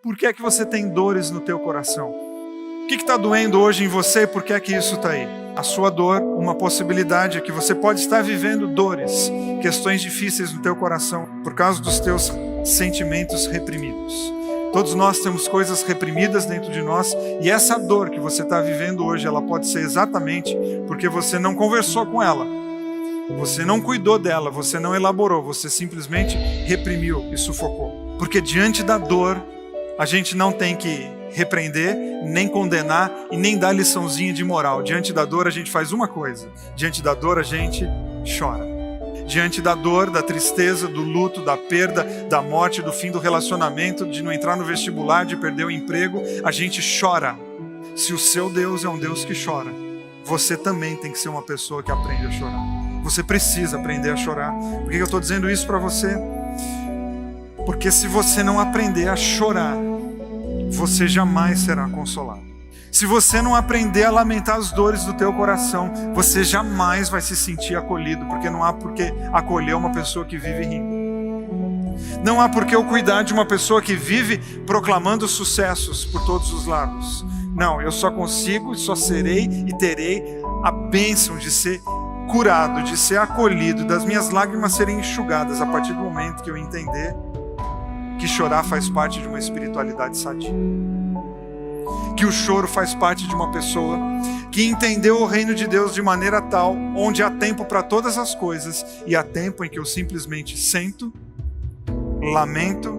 Por que é que você tem dores no teu coração? O que está doendo hoje em você e por que é que isso está aí? A sua dor, uma possibilidade é que você pode estar vivendo dores, questões difíceis no teu coração por causa dos teus sentimentos reprimidos. Todos nós temos coisas reprimidas dentro de nós e essa dor que você está vivendo hoje, ela pode ser exatamente porque você não conversou com ela, você não cuidou dela, você não elaborou, você simplesmente reprimiu e sufocou. Porque diante da dor, a gente não tem que repreender, nem condenar e nem dar liçãozinha de moral. Diante da dor, a gente faz uma coisa: diante da dor, a gente chora. Diante da dor, da tristeza, do luto, da perda, da morte, do fim do relacionamento, de não entrar no vestibular, de perder o emprego, a gente chora. Se o seu Deus é um Deus que chora, você também tem que ser uma pessoa que aprende a chorar. Você precisa aprender a chorar. Por que eu estou dizendo isso para você? Porque se você não aprender a chorar, você jamais será consolado. Se você não aprender a lamentar as dores do teu coração, você jamais vai se sentir acolhido, porque não há por que acolher uma pessoa que vive rindo. Não há por que eu cuidar de uma pessoa que vive proclamando sucessos por todos os lados. Não, eu só consigo, só serei e terei a bênção de ser curado, de ser acolhido, das minhas lágrimas serem enxugadas a partir do momento que eu entender que chorar faz parte de uma espiritualidade sadia. Que o choro faz parte de uma pessoa que entendeu o reino de Deus de maneira tal, onde há tempo para todas as coisas e há tempo em que eu simplesmente sento, lamento,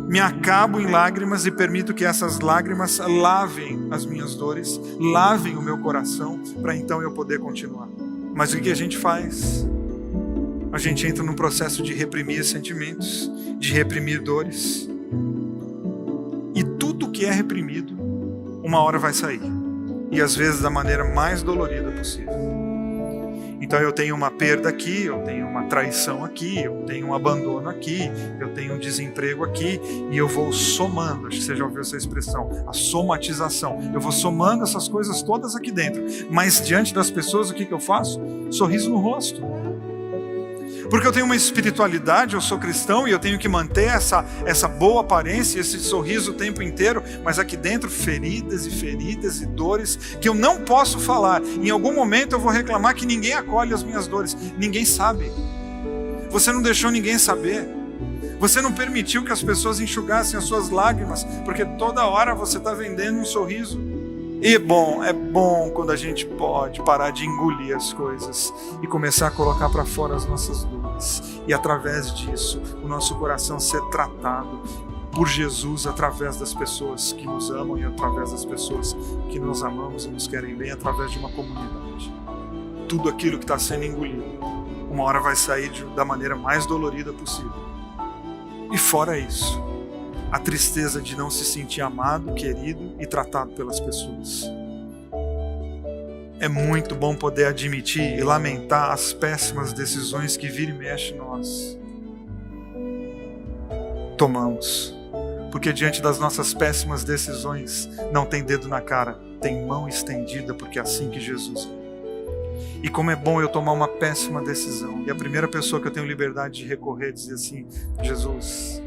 me acabo em lágrimas e permito que essas lágrimas lavem as minhas dores, lavem o meu coração, para então eu poder continuar. Mas o que a gente faz? A gente entra num processo de reprimir sentimentos, de reprimir dores. E tudo que é reprimido, uma hora vai sair. E às vezes da maneira mais dolorida possível. Então eu tenho uma perda aqui, eu tenho uma traição aqui, eu tenho um abandono aqui, eu tenho um desemprego aqui, e eu vou somando, acho que você já ouviu essa expressão, a somatização. Eu vou somando essas coisas todas aqui dentro. Mas diante das pessoas, o que eu faço? Sorriso no rosto. Porque eu tenho uma espiritualidade, eu sou cristão e eu tenho que manter essa boa aparência, esse sorriso o tempo inteiro, mas aqui dentro feridas e dores que eu não posso falar. Em algum momento eu vou reclamar que ninguém acolhe as minhas dores, ninguém sabe. Você não deixou ninguém saber. Você não permitiu que as pessoas enxugassem as suas lágrimas, porque toda hora você está vendendo um sorriso. E é bom quando a gente pode parar de engolir as coisas e começar a colocar para fora as nossas dores. E através disso, o nosso coração ser tratado por Jesus através das pessoas que nos amam e através das pessoas que nos amamos e nos querem bem, através de uma comunidade. Tudo aquilo que está sendo engolido, uma hora vai sair da maneira mais dolorida possível. E fora isso, a tristeza de não se sentir amado, querido e tratado pelas pessoas. É muito bom poder admitir e lamentar as péssimas decisões que vira e mexe nós tomamos. Porque diante das nossas péssimas decisões, não tem dedo na cara, tem mão estendida, porque é assim que Jesus é. E como é bom eu tomar uma péssima decisão, e a primeira pessoa que eu tenho liberdade de recorrer dizer assim: Jesus,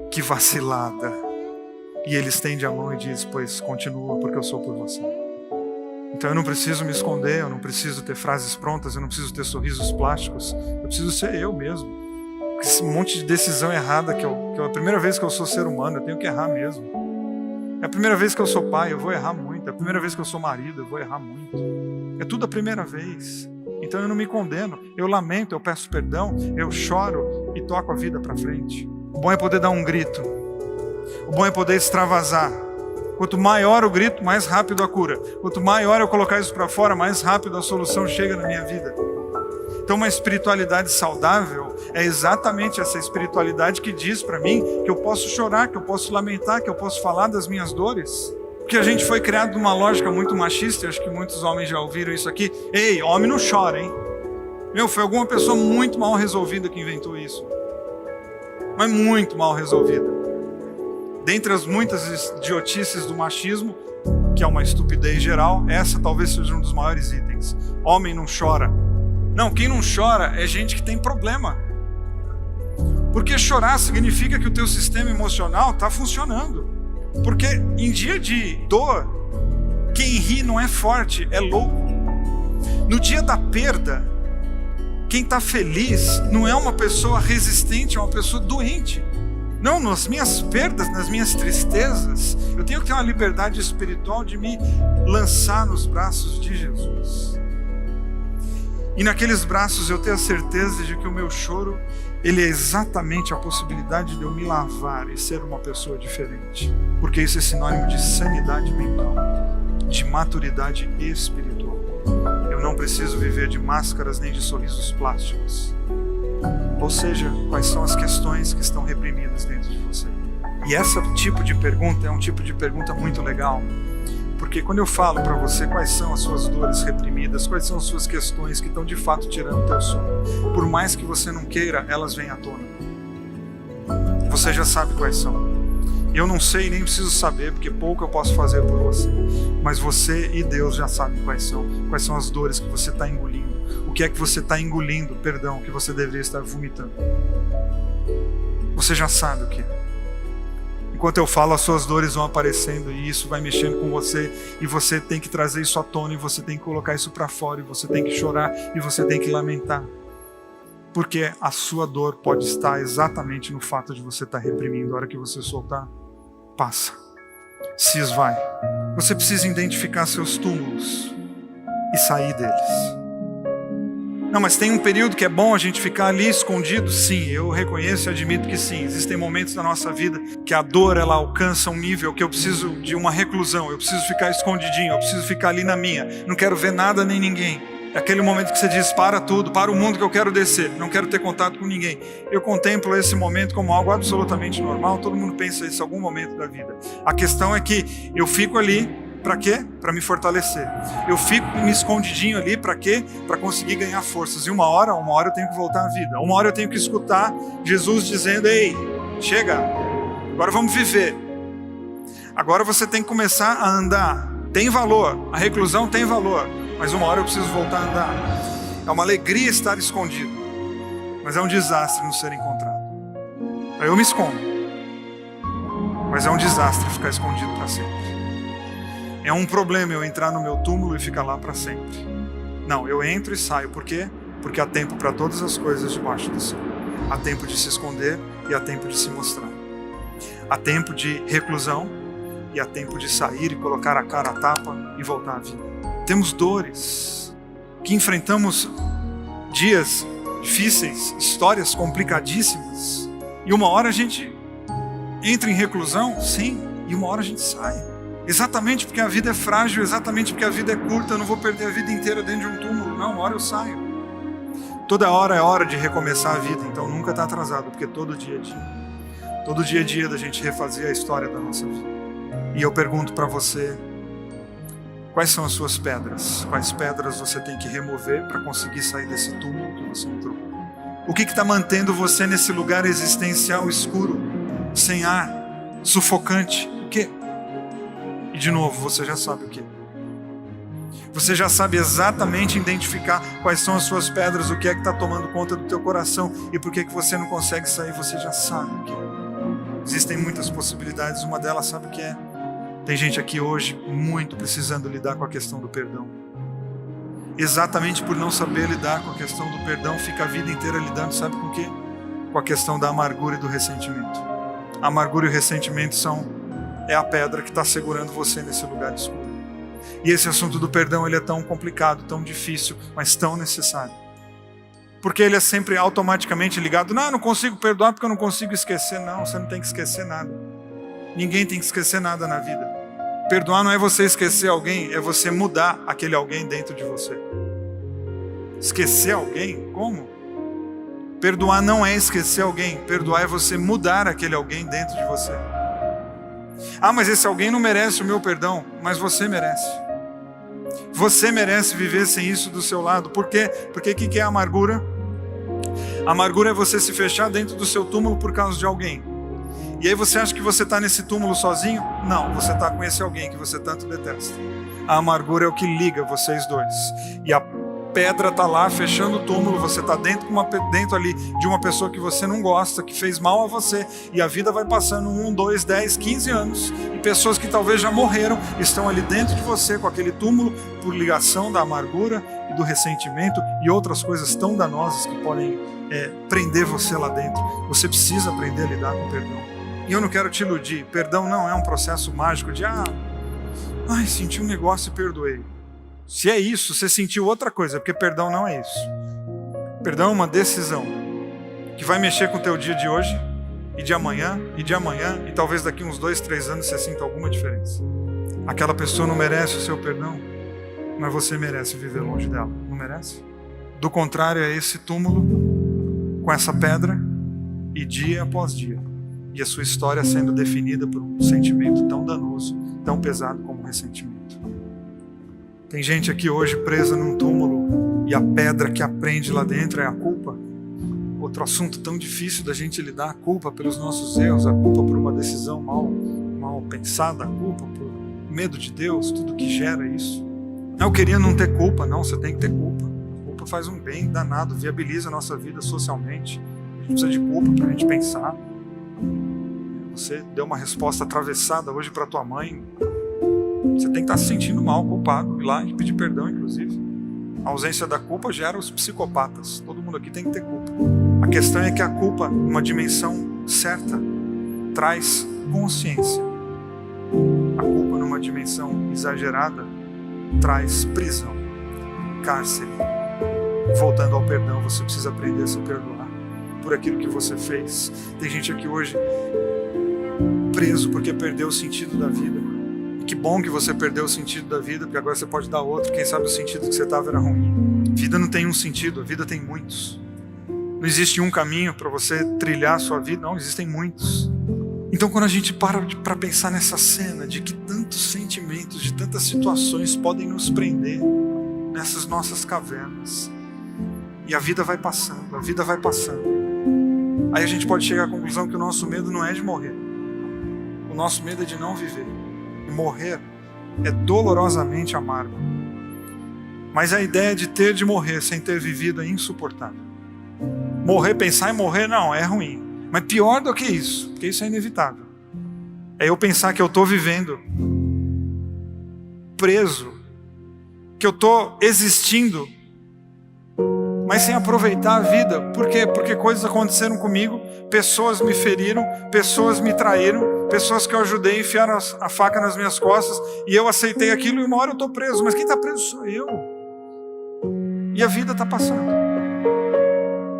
que vacilada. E ele estende a mão e diz: pois continua, porque eu sou por você. Então eu não preciso me esconder, eu não preciso ter frases prontas, eu não preciso ter sorrisos plásticos, eu preciso ser eu mesmo. Esse monte de decisão errada que é a primeira vez que eu sou ser humano, eu tenho que errar mesmo. É a primeira vez que eu sou pai, eu vou errar muito. É a primeira vez que eu sou marido, eu vou errar muito. É tudo a primeira vez. Então eu não me condeno, eu lamento, eu peço perdão, eu choro e toco a vida para frente. O bom é poder dar um grito. O bom é poder extravasar. Quanto maior o grito, mais rápido a cura. Quanto maior eu colocar isso para fora, mais rápido a solução chega na minha vida. Então uma espiritualidade saudável é exatamente essa espiritualidade que diz para mim que eu posso chorar, que eu posso lamentar, que eu posso falar das minhas dores. Porque a gente foi criado numa lógica muito machista, acho que muitos homens já ouviram isso aqui. Ei, homem não chora, hein? Foi alguma pessoa muito mal resolvida que inventou isso. Mas muito mal resolvida. Dentre as muitas idiotices do machismo, que é uma estupidez geral, essa talvez seja um dos maiores itens. Homem não chora. Não, quem não chora é gente que tem problema. Porque chorar significa que o teu sistema emocional está funcionando. Porque em dia de dor, quem ri não é forte, é louco. No dia da perda, quem está feliz não é uma pessoa resistente, é uma pessoa doente. Não, nas minhas perdas, nas minhas tristezas, eu tenho que ter uma liberdade espiritual de me lançar nos braços de Jesus. E naqueles braços eu tenho a certeza de que o meu choro, ele é exatamente a possibilidade de eu me lavar e ser uma pessoa diferente. Porque isso é sinônimo de sanidade mental, de maturidade espiritual. Eu não preciso viver de máscaras nem de sorrisos plásticos. Ou seja, quais são as questões que estão reprimidas dentro de você? E esse tipo de pergunta é um tipo de pergunta muito legal. Porque quando eu falo para você quais são as suas dores reprimidas, quais são as suas questões que estão de fato tirando o teu sono, por mais que você não queira, elas vêm à tona. Você já sabe quais são. Eu não sei, nem preciso saber, porque pouco eu posso fazer por você. Mas você e Deus já sabem quais são as dores que você está engolindo. O que é que você está engolindo, perdão, que você deveria estar vomitando. Você já sabe o que é. Enquanto eu falo, as suas dores vão aparecendo e isso vai mexendo com você. E você tem que trazer isso à tona, e você tem que colocar isso para fora, e você tem que chorar, e você tem que lamentar. Porque a sua dor pode estar exatamente no fato de você estar reprimindo. A hora que você soltar, passa, se esvai. Você precisa identificar seus túmulos e sair deles. Não, mas tem um período que é bom a gente ficar ali escondido? Sim, eu reconheço e admito que sim. Existem momentos da nossa vida que a dor, ela alcança um nível que eu preciso de uma reclusão, eu preciso ficar escondidinho, eu preciso ficar ali na minha, não quero ver nada nem ninguém. É aquele momento que você diz, para tudo, para o mundo que eu quero descer, não quero ter contato com ninguém. Eu contemplo esse momento como algo absolutamente normal, todo mundo pensa isso em algum momento da vida. A questão é que eu fico ali, para quê? Para me fortalecer. Eu fico me escondidinho ali, para quê? Para conseguir ganhar forças. E uma hora eu tenho que voltar à vida. Uma hora eu tenho que escutar Jesus dizendo, ei, chega, agora vamos viver. Agora você tem que começar a andar. Tem valor, a reclusão tem valor. Mas uma hora eu preciso voltar a andar. É uma alegria estar escondido, mas é um desastre não ser encontrado. Aí eu me escondo, mas é um desastre ficar escondido para sempre. É um problema eu entrar no meu túmulo e ficar lá para sempre. Não, eu entro e saio. Por quê? Porque há tempo para todas as coisas debaixo do céu. Há tempo de se esconder e há tempo de se mostrar. Há tempo de reclusão e há tempo de sair e colocar a cara à tapa e voltar à vida. Temos dores, que enfrentamos dias difíceis, histórias complicadíssimas. E uma hora a gente entra em reclusão, sim, e uma hora a gente sai. Exatamente porque a vida é frágil, exatamente porque a vida é curta, eu não vou perder a vida inteira dentro de um túmulo, não, uma hora eu saio. Toda hora é hora de recomeçar a vida, então nunca está atrasado, porque todo dia é dia. Todo dia é dia da gente refazer a história da nossa vida. E eu pergunto para você, quais são as suas pedras? Quais pedras você tem que remover para conseguir sair desse túmulo que você entrou? O que está mantendo você nesse lugar existencial escuro, sem ar, sufocante? O quê? E de novo, você já sabe o quê? Você já sabe exatamente identificar quais são as suas pedras, o que é que está tomando conta do teu coração e por que você não consegue sair, você já sabe o quê? Existem muitas possibilidades, uma delas sabe o que é? Tem gente aqui hoje muito precisando lidar com a questão do perdão. Exatamente por não saber lidar com a questão do perdão, fica a vida inteira lidando, sabe com o quê? Com a questão da amargura e do ressentimento. A amargura e o ressentimento é a pedra que está segurando você nesse lugar escuro. E esse assunto do perdão, ele é tão complicado, tão difícil, mas tão necessário. Porque ele é sempre automaticamente ligado, não, eu não consigo perdoar porque eu não consigo esquecer. Não, você não tem que esquecer nada. Ninguém tem que esquecer nada na vida. Perdoar não é você esquecer alguém, é você mudar aquele alguém dentro de você. Esquecer alguém? Como? Perdoar não é esquecer alguém, perdoar é você mudar aquele alguém dentro de você. Ah, mas esse alguém não merece o meu perdão, mas você merece. Você merece viver sem isso do seu lado. Por quê? Porque o que é a amargura? A amargura é você se fechar dentro do seu túmulo por causa de alguém. E aí você acha que você está nesse túmulo sozinho? Não, você está com esse alguém que você tanto detesta. A amargura é o que liga vocês dois. E a pedra está lá fechando o túmulo, você está dentro ali de uma pessoa que você não gosta, que fez mal a você, e a vida vai passando 1, 2, 10, 15 anos, e pessoas que talvez já morreram estão ali dentro de você com aquele túmulo por ligação da amargura e do ressentimento e outras coisas tão danosas que podem prender você lá dentro. Você precisa aprender a lidar com o perdão. E eu não quero te iludir, perdão não é um processo mágico de senti um negócio e perdoei. Se é isso, você sentiu outra coisa, porque perdão não é isso. Perdão é uma decisão que vai mexer com o teu dia de hoje e de amanhã, e talvez daqui uns 2, 3 anos você sinta alguma diferença. Aquela pessoa não merece o seu perdão, mas você merece viver longe dela, não merece? Do contrário, é esse túmulo com essa pedra e dia após dia, e a sua história sendo definida por um sentimento tão danoso, tão pesado como o ressentimento. Tem gente aqui hoje presa num túmulo e a pedra que aprende lá dentro é a culpa. Outro assunto tão difícil da gente lidar, a culpa pelos nossos erros, a culpa por uma decisão mal pensada, a culpa por medo de Deus, tudo que gera isso. Eu queria não ter culpa, não, você tem que ter culpa. A culpa faz um bem danado, viabiliza a nossa vida socialmente. A gente precisa de culpa para a gente pensar. Você deu uma resposta atravessada hoje para tua mãe, você tem que estar se sentindo mal, culpado, ir lá e pedir perdão, inclusive. A ausência da culpa gera os psicopatas. Todo mundo aqui tem que ter culpa. A questão é que a culpa, numa dimensão certa, traz consciência. A culpa, numa dimensão exagerada, traz prisão, cárcere. Voltando ao perdão, você precisa aprender a se perdoar por aquilo que você fez. Tem gente aqui hoje preso porque perdeu o sentido da vida. Que bom que você perdeu o sentido da vida, porque agora você pode dar outro. Quem sabe o sentido que você estava era ruim. Vida não tem um sentido, a vida tem muitos. Não existe um caminho para você trilhar a sua vida, não, existem muitos. Então quando a gente para pensar nessa cena de que tantos sentimentos, de tantas situações podem nos prender nessas nossas cavernas, e a vida vai passando, aí a gente pode chegar à conclusão que o nosso medo não é de morrer, o nosso medo é de não viver. E morrer é dolorosamente amargo, mas a ideia de ter de morrer sem ter vivido é insuportável. Pensar em morrer não, é ruim. Mas pior do que isso, porque isso é inevitável, é eu pensar que eu estou vivendo preso, que eu estou existindo, mas sem aproveitar a vida. Por quê? Porque coisas aconteceram comigo, pessoas me feriram, pessoas me traíram, pessoas que eu ajudei enfiaram a faca nas minhas costas, e eu aceitei aquilo, e uma hora eu estou preso. Mas quem está preso sou eu. E a vida está passando.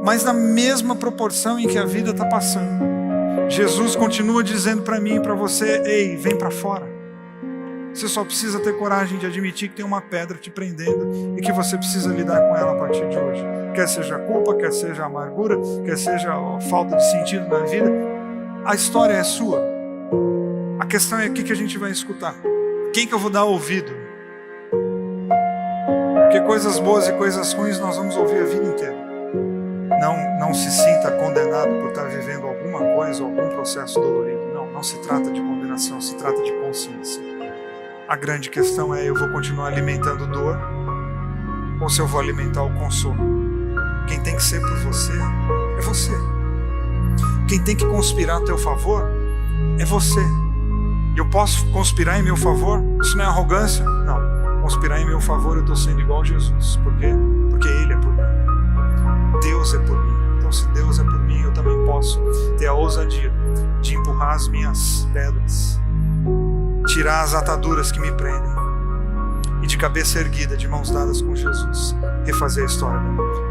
Mas na mesma proporção em que a vida está passando, Jesus continua dizendo para mim e para você: ei, vem para fora. Você só precisa ter coragem de admitir que tem uma pedra te prendendo e que você precisa lidar com ela a partir de hoje. Quer seja a culpa, quer seja a amargura, quer seja a falta de sentido na vida, a história é sua. A questão é o que a gente vai escutar. Quem que eu vou dar ouvido? Porque coisas boas e coisas ruins nós vamos ouvir a vida inteira. Não se sinta condenado por estar vivendo alguma coisa, algum processo dolorido. Não se trata de condenação, se trata de consciência. A grande questão é: eu vou continuar alimentando dor ou se eu vou alimentar o consolo? Quem tem que ser por você é você. Quem tem que conspirar a teu favor é você. E eu posso conspirar em meu favor? Isso não é arrogância? Não. Conspirar em meu favor, eu estou sendo igual a Jesus. Por quê? Porque Ele é por mim. Deus é por mim. Então se Deus é por mim, eu também posso ter a ousadia de empurrar as minhas pedras, tirar as ataduras que me prendem e de cabeça erguida, de mãos dadas com Jesus, refazer a história da minha vida.